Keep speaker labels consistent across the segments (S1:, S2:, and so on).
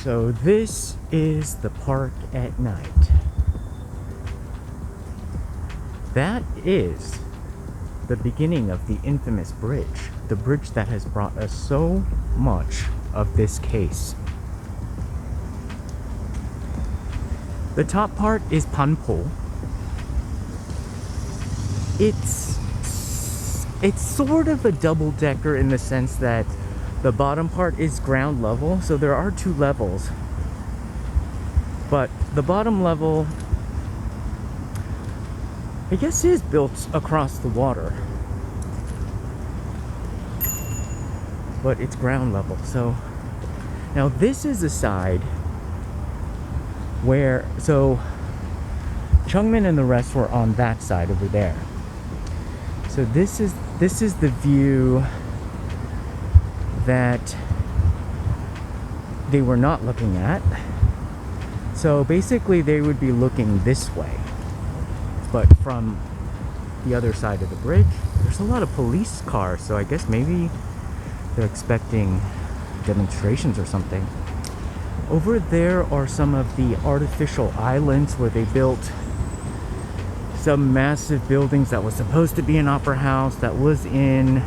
S1: So this is the park at night. That is the beginning of the infamous bridge. The bridge that has brought us so much of this case. The top part is Banpo. It's sort of a double-decker in the sense that the bottom part is ground level, so there are two levels. But the bottom level, I guess, is built across the water. But it's ground level. So now this is the side where, so Jung Min and the rest were on that side over there. So this is the view that they were not looking at. So basically they would be looking this way, but from the other side of the bridge. There's a lot of police cars, so I guess maybe they're expecting demonstrations or something. Over there are some of the artificial islands where they built some massive buildings that was supposed to be an opera house, that was in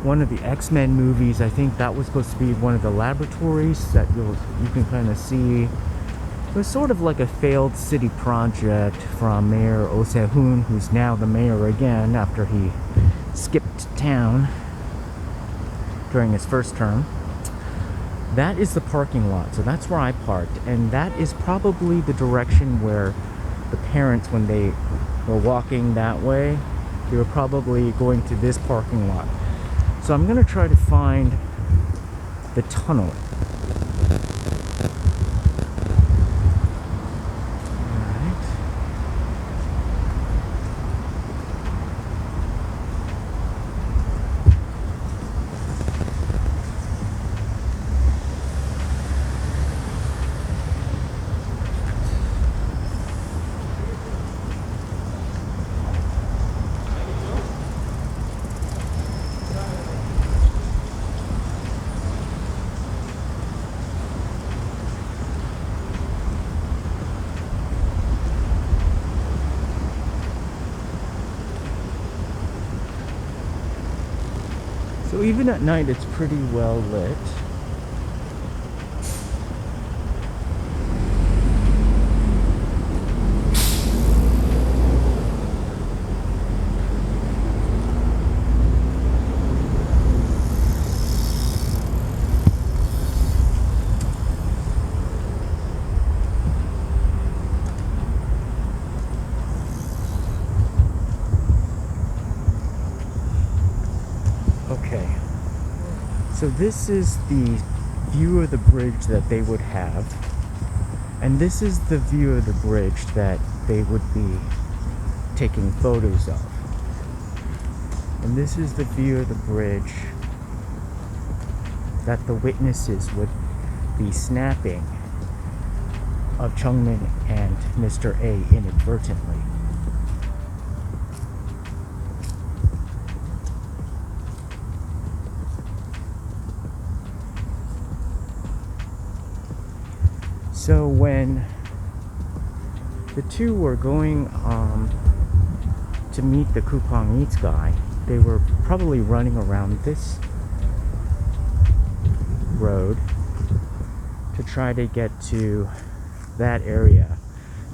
S1: one of the X-Men movies. I think that was supposed to be one of the laboratories that you can kind of see. It was sort of like a failed city project from Mayor Oh Se-hoon, who's now the mayor again after he skipped town during his first term. That is the parking lot, so that's where I parked, and that is probably the direction where the parents, when they were walking that way, they were probably going to this parking lot. So I'm going to try to find the tunnel. So even at night, it's pretty well lit. Okay, so this is the view of the bridge that they would have, and this is the view of the bridge that they would be taking photos of, and this is the view of the bridge that the witnesses would be snapping of Jung Min and Mr. A inadvertently. So when the two were going to meet the Kupang Eats guy, they were probably running around this road to try to get to that area.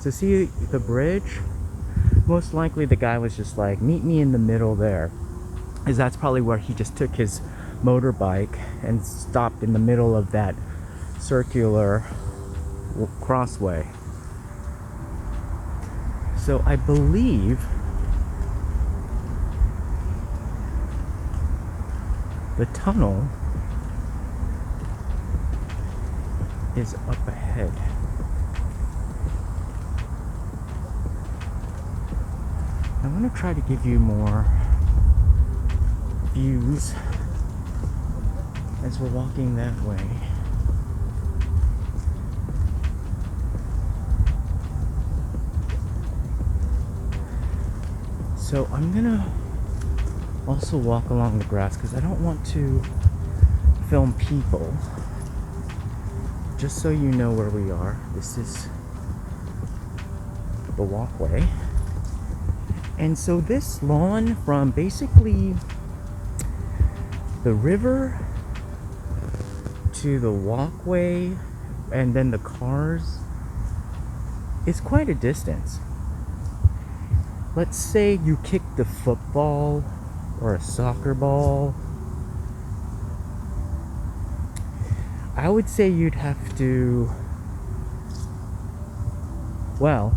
S1: So see the bridge? Most likely the guy was just like, meet me in the middle there. Because that's probably where he just took his motorbike and stopped in the middle of that circular crossway. So I believe the tunnel is up ahead. I'm going to try to give you more views as we're walking that way. So I'm gonna also walk along the grass because I don't want to film people. just so you know where we are, this is the walkway. And so this lawn from basically the river to the walkway and then the cars is quite a distance. Let's say you kicked a football or a soccer ball. I would say you'd have to, well,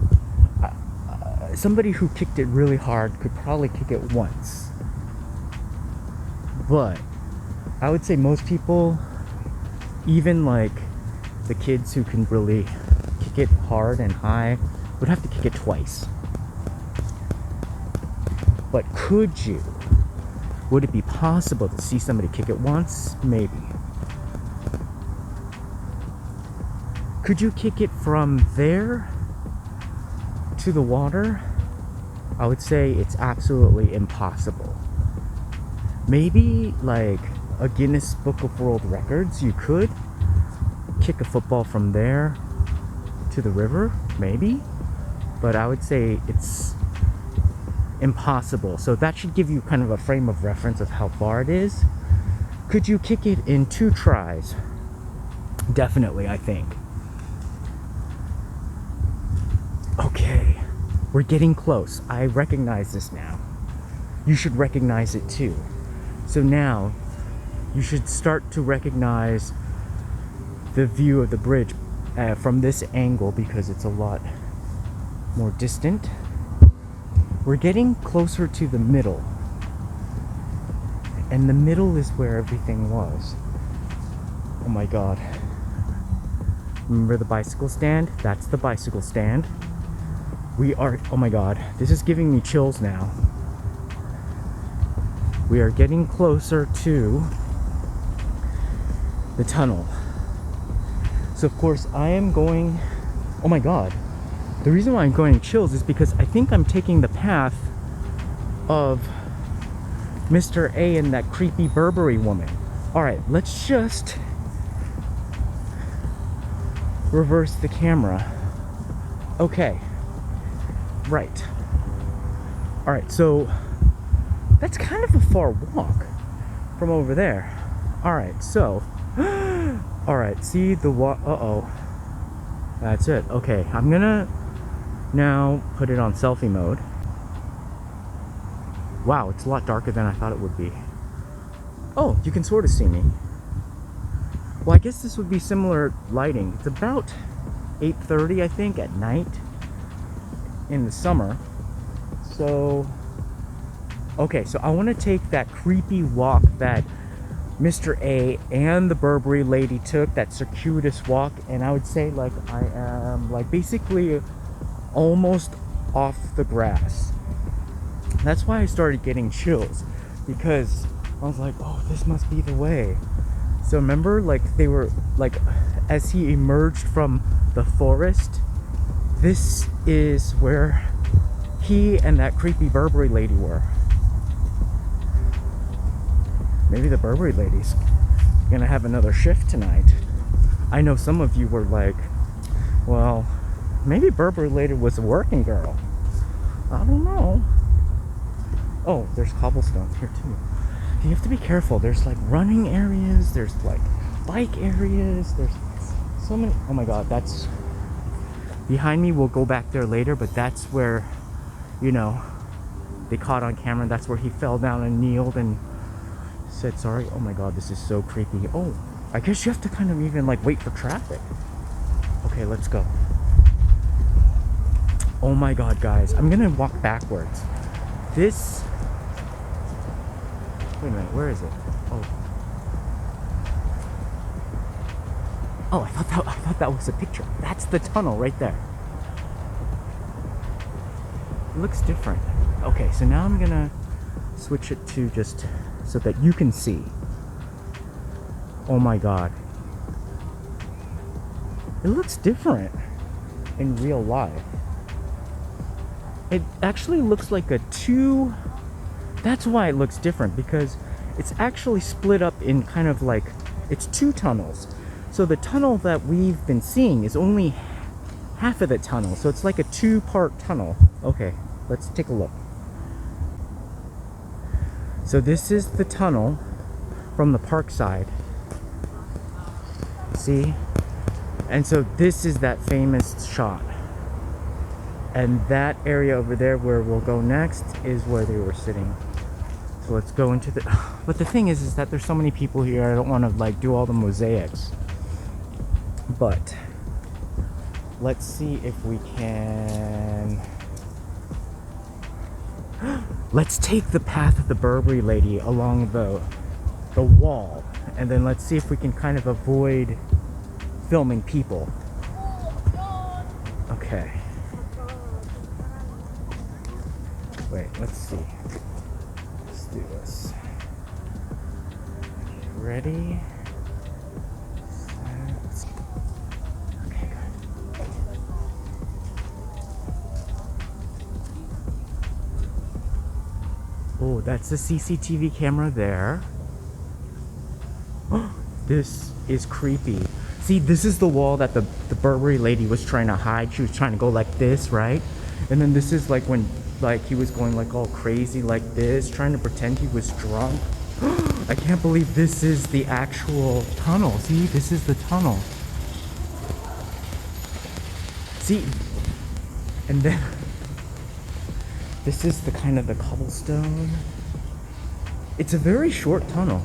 S1: somebody who kicked it really hard could probably kick it once. But I would say most people, even like the kids who can really kick it hard and high, would have to kick it twice. But could you? Would it be possible to see somebody kick it once? Maybe. Could you kick it from there to the water? I would say it's absolutely impossible. Maybe like a Guinness Book of World Records, you could kick a football from there to the river, maybe, but I would say it's impossible. So that should give you kind of a frame of reference of how far it is. Could you kick it in 2 tries? Definitely, I think. Okay, we're getting close. I recognize this now. You should recognize it too. So now you should start to recognize the view of the bridge from this angle because it's a lot more distant. We're getting closer to the middle, and the middle is where everything was. Oh my god. Remember the bicycle stand? That's the bicycle stand. We are, oh my god, this is giving me chills now. We are getting closer to the tunnel. So of course I am going, oh my god. The reason why I'm going chills is because I think I'm taking the path of Mr. A and that creepy Burberry woman. Alright, let's just reverse the camera. Okay. Right. Alright, so that's kind of a far walk from over there. Alright, so alright, see the uh-oh. That's it. Okay, I'm gonna now put it on selfie mode. Wow, it's a lot darker than I thought it would be. Oh, you can sort of see me. Well, I guess this would be similar lighting. It's about 8:30, I think, at night in the summer. So, okay, so I want to take that creepy walk that Mr. A and the Burberry lady took, that circuitous walk, and I would say like I am like basically almost off the grass. That's why I started getting chills, because I was like, oh, this must be the way. So remember, like they were like, as he emerged from the forest, this is where he and that creepy Burberry lady were. Maybe the Burberry lady's gonna have another shift tonight. I know some of you were like, well, maybe Burberry lady was a working girl. I don't know. Oh, there's cobblestones here too. You have to be careful. There's like running areas, there's like bike areas, there's so many. Oh my god, that's behind me. We'll go back there later, but that's where, you know, they caught on camera. That's where he fell down and kneeled and said sorry. Oh my god, this is so creepy. Oh, I guess you have to kind of even like wait for traffic. Okay, let's go. Oh my god, guys, I'm gonna walk backwards. This, wait a minute, where is it? Oh, I thought that was a picture. That's the tunnel right there. It looks different. Okay, so now I'm gonna switch it to just so that you can see. Oh my god. It looks different in real life. It actually looks like a two. That's why it looks different, because it's actually split up in kind of like, it's 2 tunnels. So the tunnel that we've been seeing is only half of the tunnel. So it's like a two-part tunnel. Okay, let's take a look. So this is the tunnel from the park side. See? And so this is that famous shot. And that area over there where we'll go next is where they were sitting. So let's go into the... But the thing is that there's so many people here, I don't want to like do all the mosaics. But let's see if we can... Let's take the path of the Burberry lady along the wall. And then let's see if we can kind of avoid filming people. Okay. Wait, let's see. Let's do this. Ready? Set. Okay, good. Oh, that's the CCTV camera there. This is creepy. See, this is the wall that the Burberry lady was trying to hide. She was trying to go like this, right? And then this is like when like he was going like all crazy like this, trying to pretend he was drunk. I can't believe this is the actual tunnel. See, this is the tunnel. See, and then this is the kind of the cobblestone. It's a very short tunnel.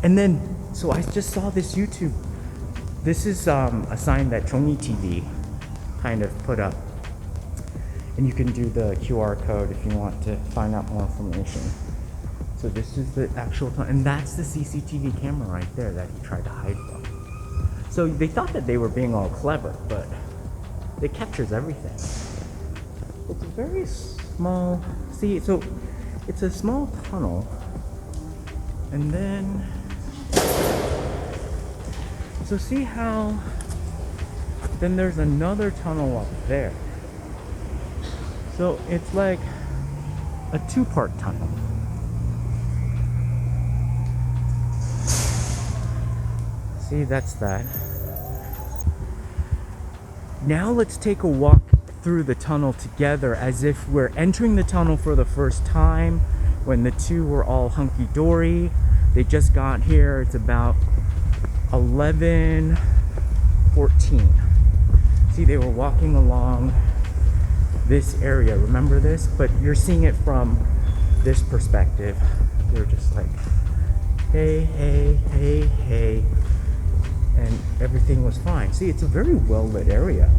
S1: And then, so I just saw this YouTube. This is a sign that Chongi TV kind of put up. And you can do the QR code if you want to find out more information. So this is the actual tunnel, and that's the CCTV camera right there that he tried to hide from. So they thought that they were being all clever, but it captures everything. It's a very small, see, so it's a small tunnel, and then, so see how, then there's another tunnel up there. So it's like a two-part tunnel. See, that's that. Now let's take a walk through the tunnel together as if we're entering the tunnel for the first time, when the two were all hunky-dory. They just got here. It's about 11:14. See, they were walking along this area, remember this? But you're seeing it from this perspective. They're just like, hey, hey, hey, hey, and everything was fine. See, it's a very well lit area.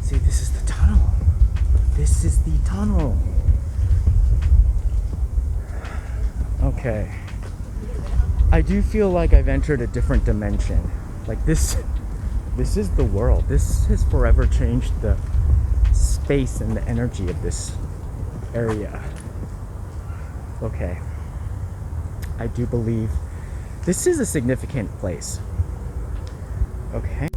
S1: See, this is the tunnel. This is the tunnel. Okay. I do feel like I've entered a different dimension. Like this is the world. This has forever changed the space and the energy of this area. Okay. I do believe this is a significant place. Okay.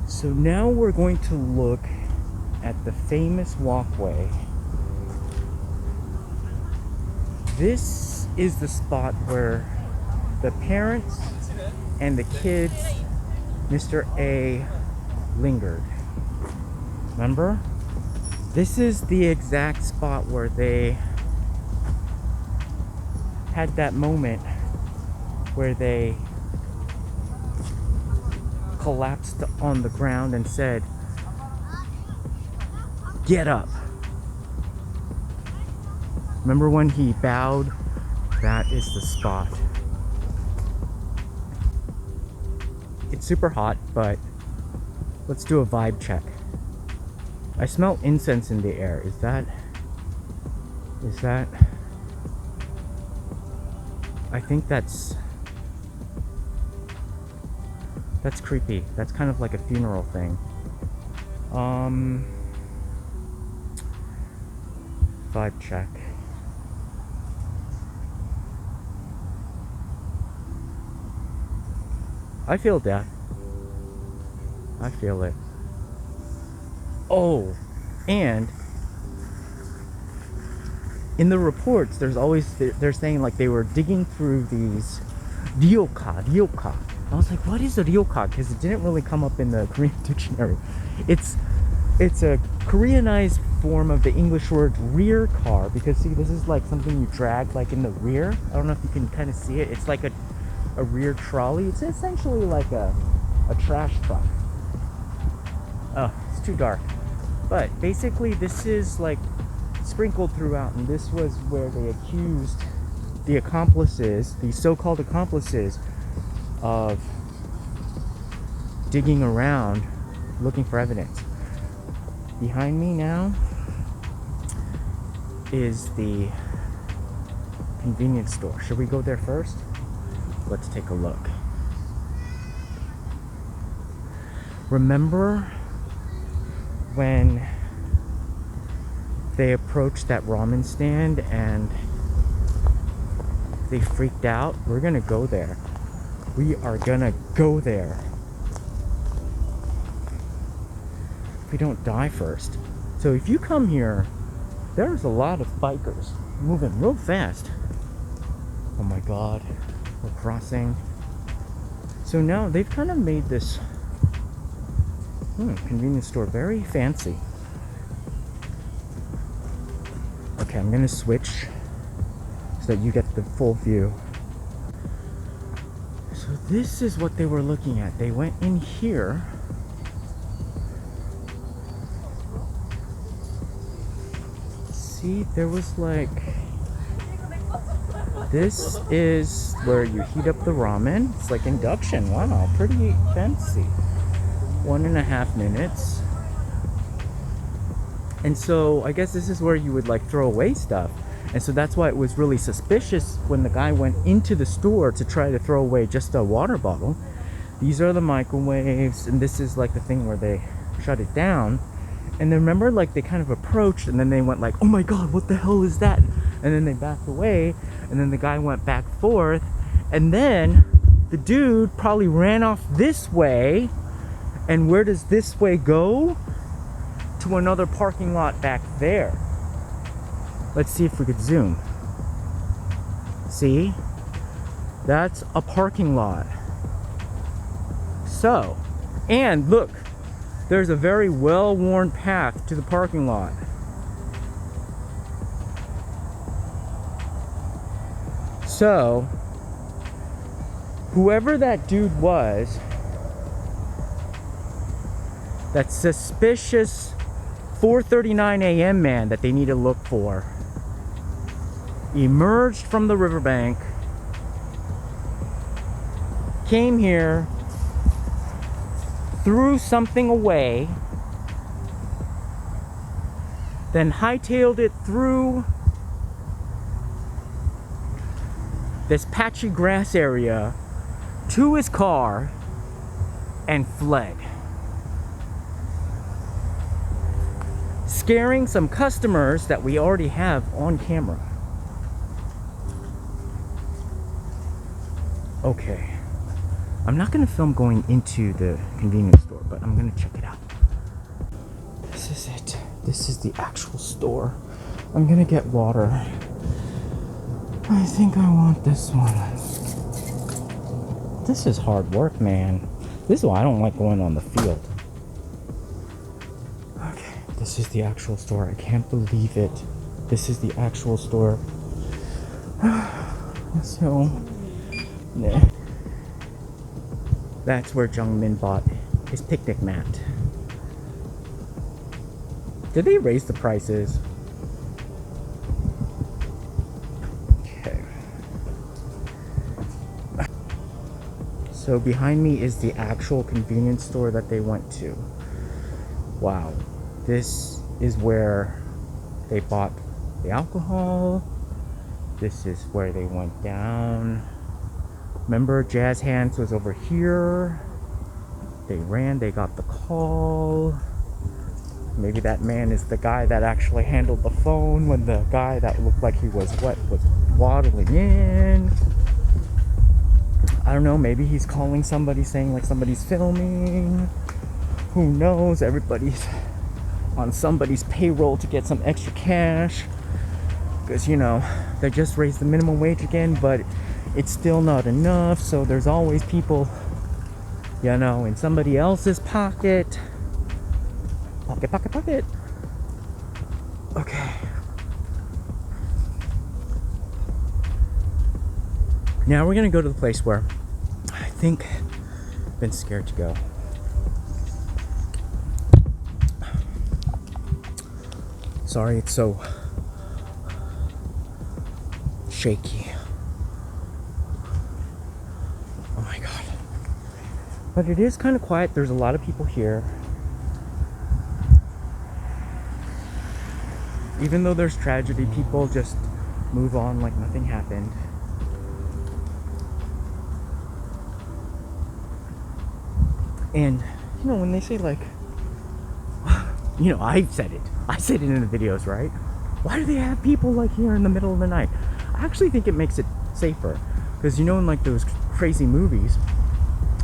S1: So now we're going to look at the famous walkway. This is the spot where the parents and the kids, Mr. A, lingered. Remember? This is the exact spot where they had that moment where they collapsed on the ground and said, "Get up." Remember when he bowed? That is the spot. It's super hot, but let's do a vibe check. I smell incense in the air. Is that I think that's creepy. That's kind of like a funeral thing. Vibe check. I feel death. I feel it. Oh, and in the reports, there's always, they're saying like they were digging through these ryoka. I was like, what is a ryoka? Because it didn't really come up in the Korean dictionary. It's a Koreanized form of the English word rear car, because see, this is like something you drag like in the rear. I don't know if you can kind of see it. It's like a rear trolley. It's essentially like a trash truck. Oh, it's too dark. But basically this is like sprinkled throughout, and this was where they accused the accomplices, the so-called accomplices, of digging around looking for evidence. Behind me now is the convenience store. Should we go there first? Let's take a look. Remember when they approached that ramen stand and they freaked out? We're gonna go there. We are gonna go there. If we don't die first. So if you come here, there's a lot of bikers moving real fast. Oh my god, we're crossing. So now they've kind of made this convenience store very fancy. Okay, I'm gonna switch so that you get the full view. So this is what they were looking at. They went in here. See, there was like, this is where you heat up the ramen. It's like induction. Wow, pretty fancy. 1.5 minutes. And so I guess this is where you would like throw away stuff. And so that's why it was really suspicious when the guy went into the store to try to throw away just a water bottle. These are the microwaves, and this is like the thing where they shut it down. And then remember, like, they kind of approached, and then they went like, oh my god, what the hell is that? And then they backed away, and then the guy went back forth, and then the dude probably ran off this way. And where does this way go? To another parking lot back there. Let's see if we could zoom. See? That's a parking lot. So, and look, there's a very well-worn path to the parking lot. So, whoever that dude was, that suspicious 4:39 a.m. man that they need to look for, emerged from the riverbank, came here, threw something away, then hightailed it through this patchy grass area to his car and fled, scaring some customers that we already have on camera. Okay, I'm not gonna film going into the convenience store, but I'm gonna check it out. This is it. This is the actual store. I'm gonna get water. I think I want this one. This is hard work, man. This is why I don't like going on the field. Okay, this is the actual store. I can't believe it. This is the actual store. So, nah. That's where Jung Min bought his picnic mat. Did they raise the prices? Okay. So behind me is the actual convenience store that they went to. Wow. This is where they bought the alcohol. This is where they went down. Remember, Jazz Hands was over here. They ran, they got the call. Maybe that man is the guy that actually handled the phone when the guy that looked like he was waddling in. I don't know, maybe he's calling somebody saying like somebody's filming. Who knows? Everybody's on somebody's payroll to get some extra cash. because you know they just raised the minimum wage again, but it's still not enough. So there's always people, you know, in somebody else's pocket. Pocket. Okay. Now we're gonna go to the place where I think I've been scared to go. Sorry, it's so shaky. Oh my god. But it is kind of quiet. There's a lot of people here. Even though there's tragedy, people just move on like nothing happened. And, you know, when they say like, you know, I said it in the videos, right? Why do they have people like here in the middle of the night? I actually think it makes it safer. Because, you know, in like those crazy movies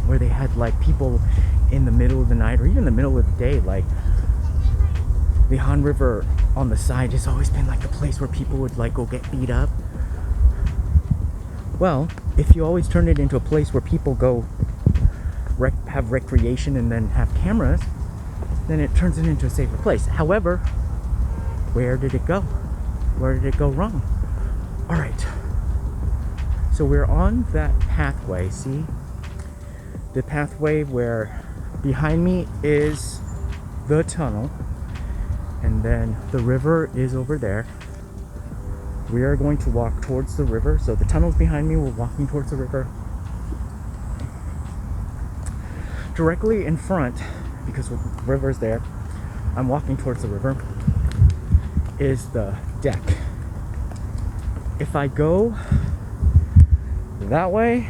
S1: where they had like people in the middle of the night or even the middle of the day, like the Han River on the side has always been like a place where people would like go get beat up. Well, if you always turn it into a place where people go have recreation and then have cameras, then it turns it into a safer place. However, where did it go? Where did it go wrong? All right. So we're on that pathway, see? The pathway where behind me is the tunnel, and then the river is over there. We are going to walk towards the river. So the tunnel's behind me, we're walking towards the river. Directly in front, because the river's there, I'm walking towards the river, is the deck. If I go that way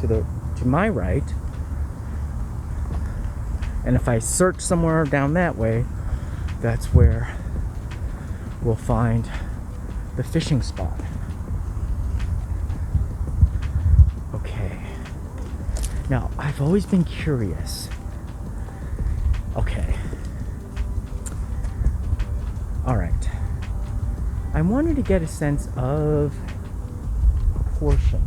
S1: to my right, and if I search somewhere down that way, that's where we'll find the fishing spot. Okay. Now, I've always been curious. Okay. Alright. I wanted to get a sense of proportion.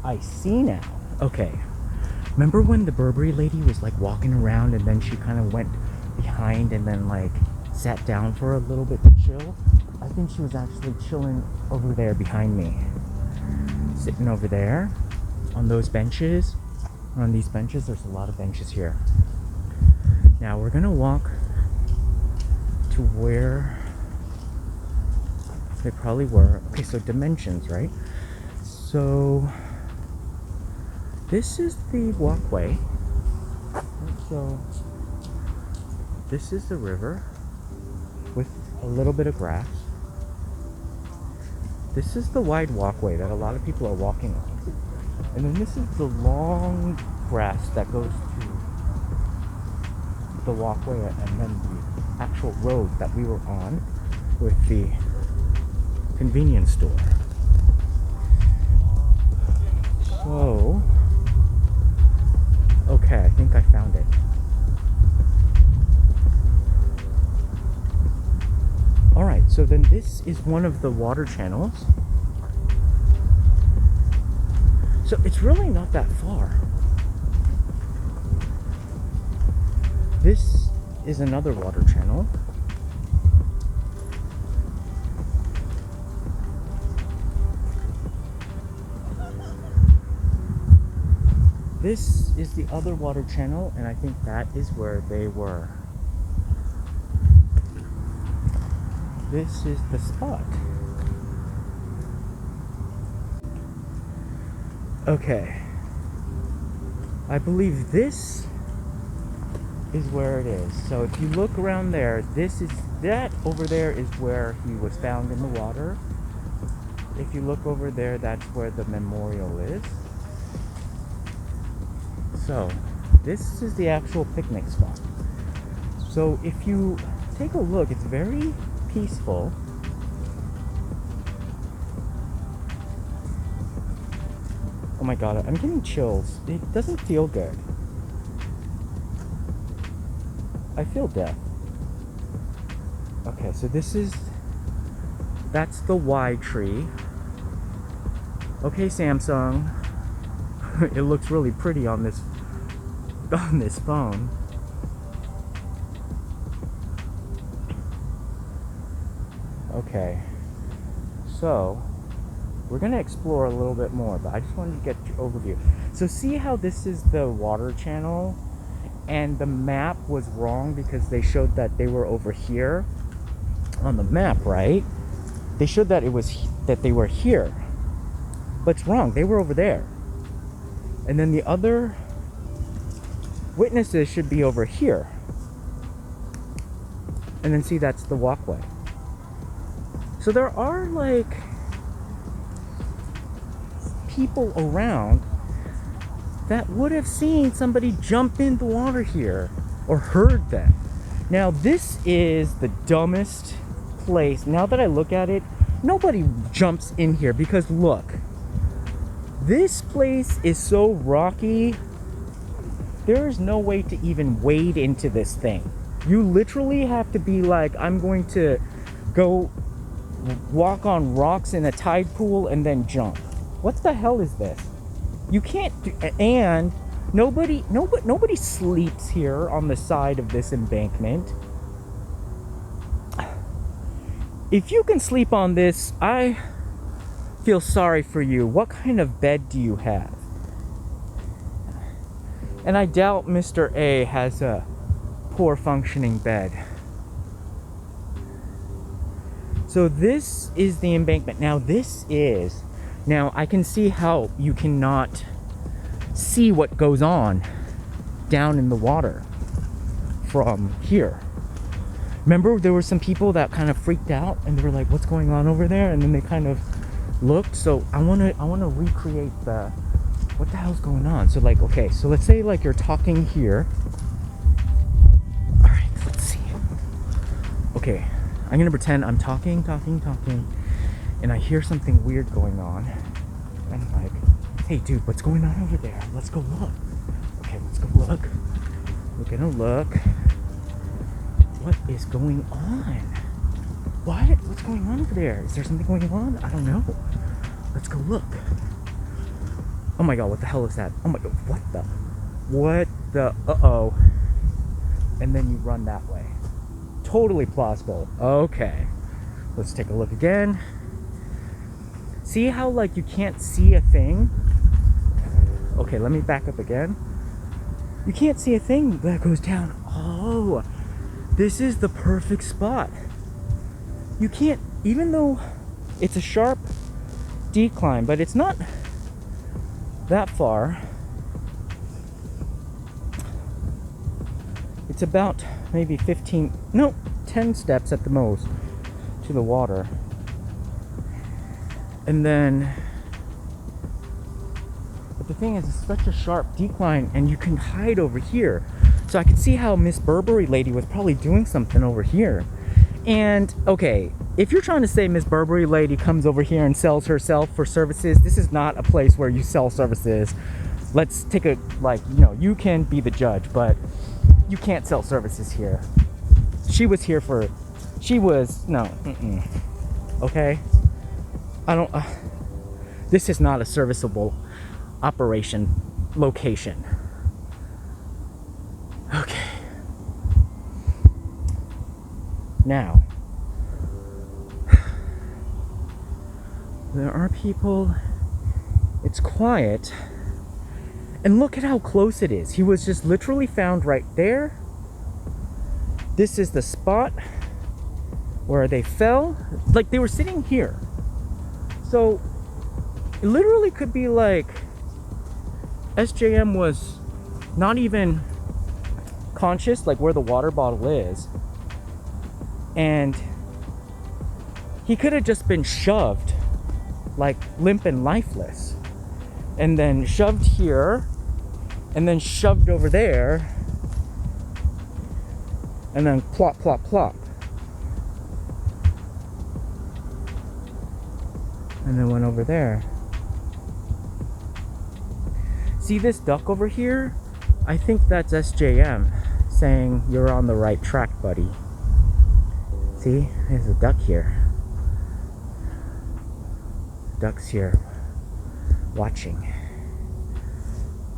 S1: I see now. Okay. Remember when the Burberry lady was like walking around and then she kind of went behind and then like sat down for a little bit to chill? I think she was actually chilling over there behind me. Sitting over there on those benches. On these benches, there's a lot of benches here. Now we're gonna walk to where they probably were. Okay, so dimensions, right? So this is the walkway. So this is the river with a little bit of grass. This is the wide walkway that a lot of people are walking on. And then this is the long grass that goes to the walkway and then the actual road that we were on with the convenience store. So, okay, I think I found it. Alright, so then this is one of the water channels. So it's really not that far. This is another water channel. This is the other water channel, and I think that is where they were. This is the spot. Okay. I believe this is where it is. So if you look around there, that over there is where he was found in the water. If you look over there, that's where the memorial is. So this is the actual picnic spot. So if you take a look, it's very peaceful. Oh my god, I'm getting chills. It doesn't feel good. I feel death. Okay, so that's the Y tree. Okay, Samsung. It looks really pretty on this phone. Okay, so we're gonna explore a little bit more, but I just wanted to get your overview. So see how this is the water channel, and the map was wrong because they showed that they were over here on the map, right? They showed that they were here, but it's wrong. They were over there, and then the other witnesses should be over here. And then see, that's the walkway. So there are like people around that would have seen somebody jump in the water here or heard them. Now this is the dumbest place. Now that I look at it, nobody jumps in here because look, this place is so rocky. There is no way to even wade into this thing. You literally have to be like, I'm going to go walk on rocks in a tide pool and then jump. What the hell is this? You can't do, and nobody sleeps here on the side of this embankment. If you can sleep on this, I feel sorry for you. What kind of bed do you have? And I doubt Mr. A has a poor functioning bed. So this is the embankment. Now I can see how you cannot see what goes on down in the water from here. Remember, there were some people that kind of freaked out and they were like, what's going on over there? And then they kind of looked. So I want to recreate what the hell's going on. So like, okay, so let's say like you're talking here. All right, let's see. Okay, I'm gonna pretend I'm talking, and I hear something weird going on. And I'm like, hey dude, what's going on over there? Let's go look. Okay, let's go look. We're gonna look. What is going on? What's going on over there? Is there something going on? I don't know. Let's go look. Oh my god, what the hell is that? Oh my god, what the, uh-oh. And then you run that way. Totally plausible. Okay, let's take a look again. See how like you can't see a thing? Okay, let me back up again. You can't see a thing that goes down. Oh, this is the perfect spot. You can't, even though it's a sharp decline, but it's not that far. It's about maybe 10 steps at the most to the water. And then, but the thing is, it's such a sharp decline and you can hide over here. So I could see how Miss Burberry lady was probably doing something over here. And okay, if you're trying to say Miss Burberry lady comes over here and sells herself for services, this is not a place where you sell services. Let's take a, like, you know, you can be the judge, but you can't sell services here. She was here for, okay? This is not a serviceable location. Okay. Now, there are people, it's quiet, and look at how close it is. He was just literally found right there. This is the spot where they fell. Like, they were sitting here. So, it literally could be like SJM was not even conscious, like where the water bottle is. And he could have just been shoved, like limp and lifeless. And then shoved here, and then shoved over there, and then plop, plop, plop. And then went over there. See this duck over here? I think that's SJM saying you're on the right track, buddy. See, there's a duck here. Duck's here watching.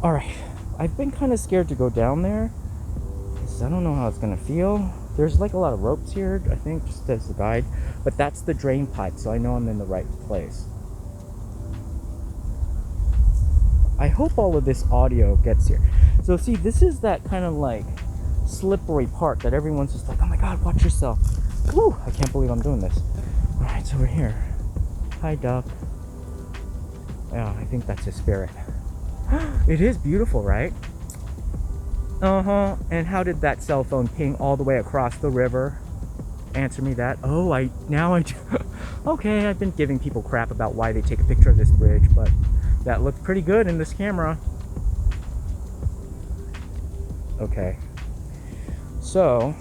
S1: Alright, I've been kind of scared to go down there because I don't know how it's gonna feel. There's like a lot of ropes here, I think, just as a guide, but that's the drain pipe, so I know I'm in the right place. I hope all of this audio gets here. So see, this is that kind of like slippery part that everyone's just like, oh my god, watch yourself. Woo, I can't believe I'm doing this. Alright, so we're here. Hi, duck. Yeah, I think that's his spirit. It is beautiful, right? Uh-huh. And how did that cell phone ping all the way across the river? Answer me that. Oh, okay, I've been giving people crap about why they take a picture of this bridge, but that looked pretty good in this camera. Okay. So,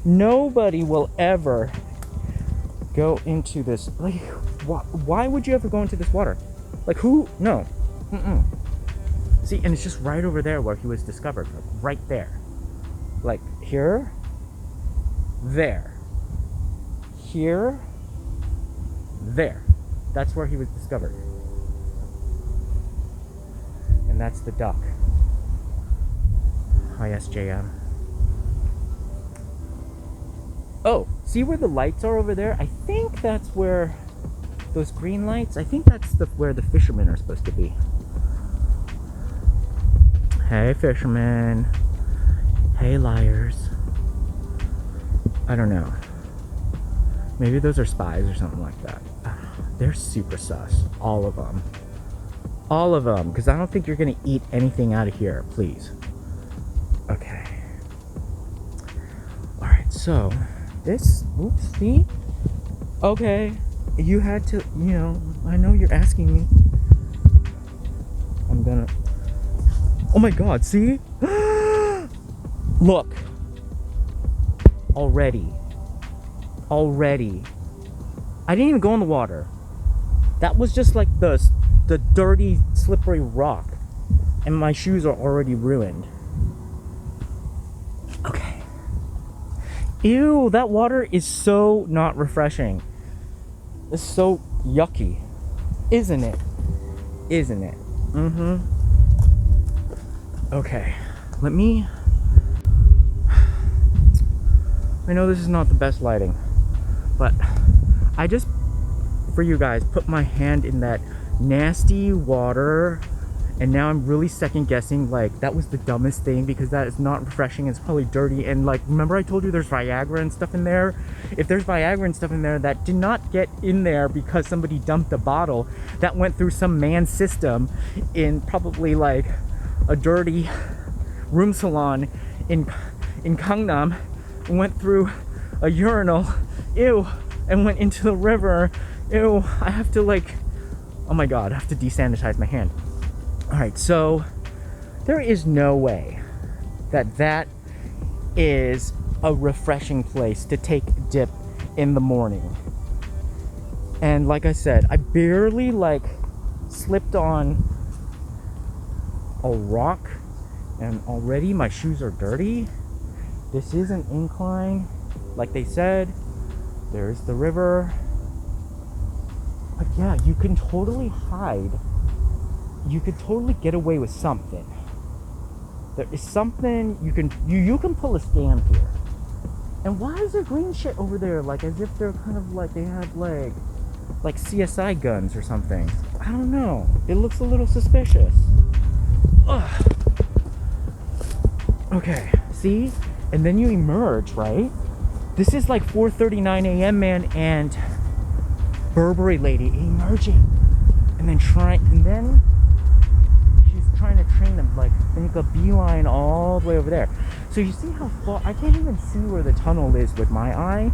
S1: nobody will ever go into this. Like, why would you ever go into this water? Like, who? No. See, and it's just right over there where he was discovered. Like, right there. Like, here. There. Here. There. That's where he was discovered. And that's the duck. Hi, SJM. Oh, see where the lights are over there? I think that's where those green lights, I think that's where the fishermen are supposed to be. Hey, fishermen. Hey, liars. I don't know. Maybe those are spies or something like that. They're super sus. All of them. All of them. Because I don't think you're going to eat anything out of here. Please. Okay. Alright, so this, oops, see? Okay, you had to, you know, I know you're asking me. I'm gonna, oh my god, see? Look. Already. I didn't even go in the water. That was just like the dirty, slippery rock. And my shoes are already ruined. Okay. Ew, that water is so not refreshing. It's so yucky. Isn't it? Isn't it? Okay. Let me... I know this is not the best lighting, but I just, for you guys, put my hand in that nasty water, and now I'm really second guessing, like, that was the dumbest thing, because that is not refreshing. It's probably dirty. And like, remember I told you there's Viagra and stuff in there? If there's Viagra and stuff in there that did not get in there because somebody dumped a bottle, that went through some man's system in probably like a dirty room salon in Gangnam, went through a urinal, ew, and went into the river, ew. I have to like, oh my god, I have to desanitize my hand. Alright, so there is no way that is a refreshing place to take a dip in the morning. And like I said, I barely like slipped on a rock and already my shoes are dirty. This is an incline, like they said. There's the river. But yeah, you can totally hide. You could totally get away with something. There is something you can pull a scam here. And why is there green shit over there? Like as if they're kind of like they have like CSI guns or something. I don't know. It looks a little suspicious. Ugh. Okay, see? And then you emerge, right? This is like 4:39 a.m. man and Burberry lady emerging. And then she's trying to train them, like make a beeline all the way over there. So you see how far, I can't even see where the tunnel is with my eye,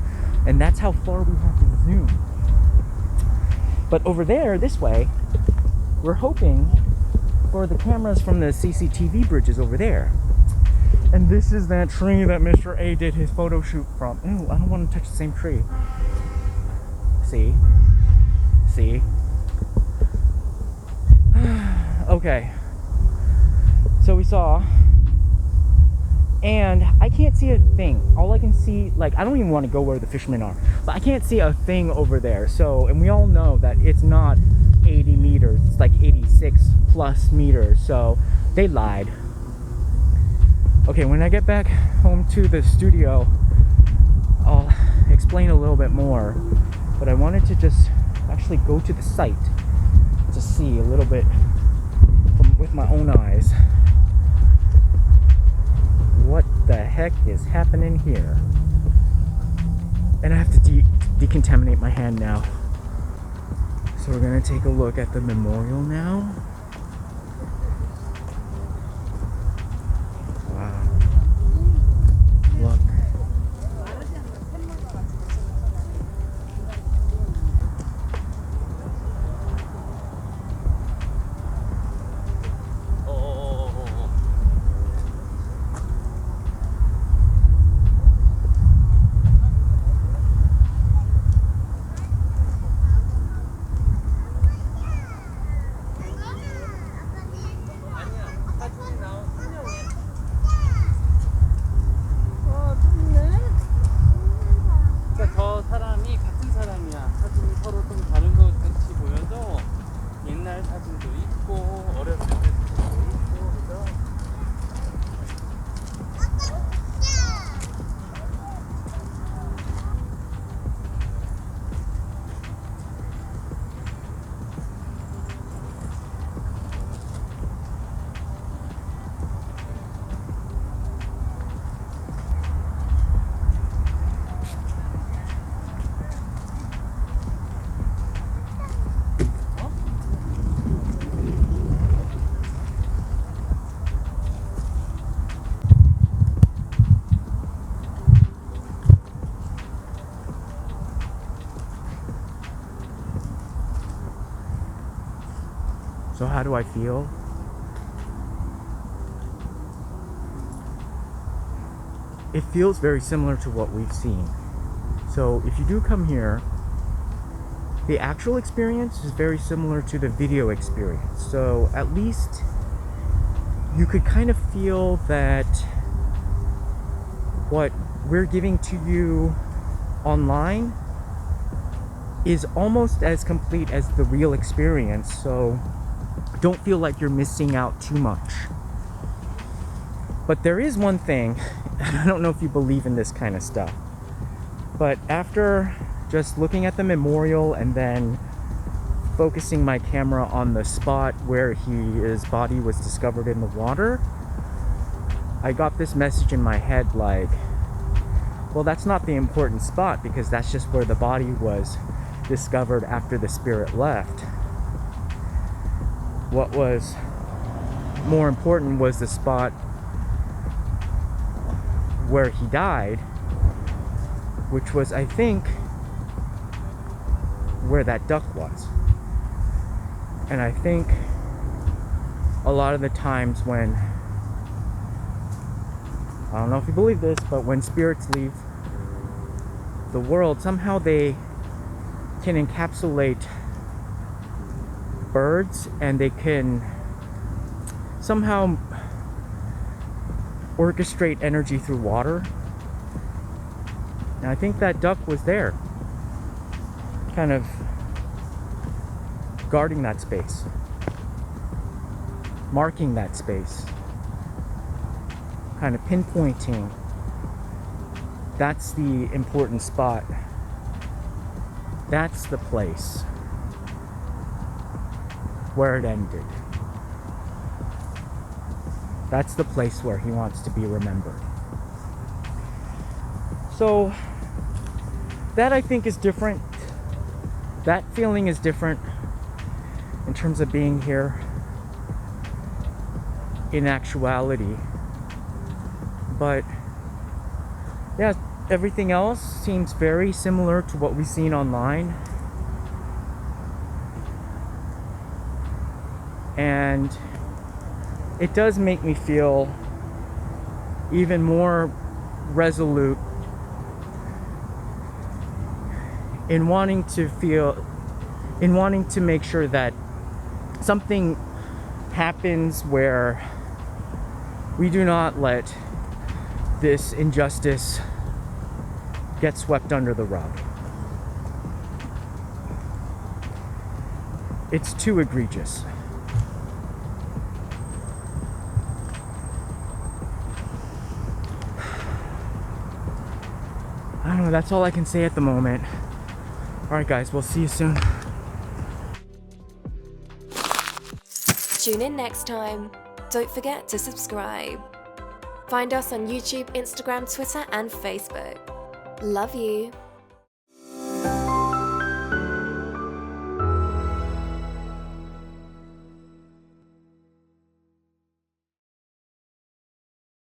S1: and that's how far we have to zoom. But over there, this way, we're hoping for the cameras from the CCTV bridges over there. And this is that tree that Mr. A did his photo shoot from. Ew, I don't want to touch the same tree. See? See? Okay. So we saw and I can't see a thing. All I can see, like, I don't even want to go where the fishermen are, but I can't see a thing over there. So, and we all know that it's not 80 meters, it's like 86 plus meters, so they lied. Okay, when I get back home to the studio, I'll explain a little bit more, but I wanted to just actually go to the site to see a little bit with my own eyes what the heck is happening here. And I have to decontaminate my hand now. So we're gonna take a look at the memorial now. Wow. Look.
S2: 저 사람이 같은 사람이야. 사진이 서로 좀 다른 것 같이 보여도 옛날 사진도 있고 어렸을 때 사진도 있고 그래서
S1: So how do I feel? It feels very similar to what we've seen. So if you do come here, the actual experience is very similar to the video experience. So at least you could kind of feel that what we're giving to you online is almost as complete as the real experience. So don't feel like you're missing out too much. But there is one thing, and I don't know if you believe in this kind of stuff, but after just looking at the memorial and then focusing my camera on the spot where his body was discovered in the water, I got this message in my head like, well, that's not the important spot because that's just where the body was discovered after the spirit left. What was more important was the spot where he died, which was, I think, where that duck was. And I think a lot of the times when, I don't know if you believe this, but when spirits leave the world, somehow they can encapsulate birds and they can somehow orchestrate energy through water. And I think that duck was there, kind of guarding that space, marking that space, kind of pinpointing. That's the important spot. That's the place where it ended. That's the place where he wants to be remembered. So that, I think, is different. That feeling is different in terms of being here in actuality. But yeah, everything else seems very similar to what we've seen online. And it does make me feel even more resolute in wanting to make sure that something happens where we do not let this injustice get swept under the rug. It's too egregious. I don't know, that's all I can say at the moment. Alright guys, we'll see you soon.
S3: Tune in next time. Don't forget to subscribe. Find us on YouTube, Instagram, Twitter, and Facebook. Love you.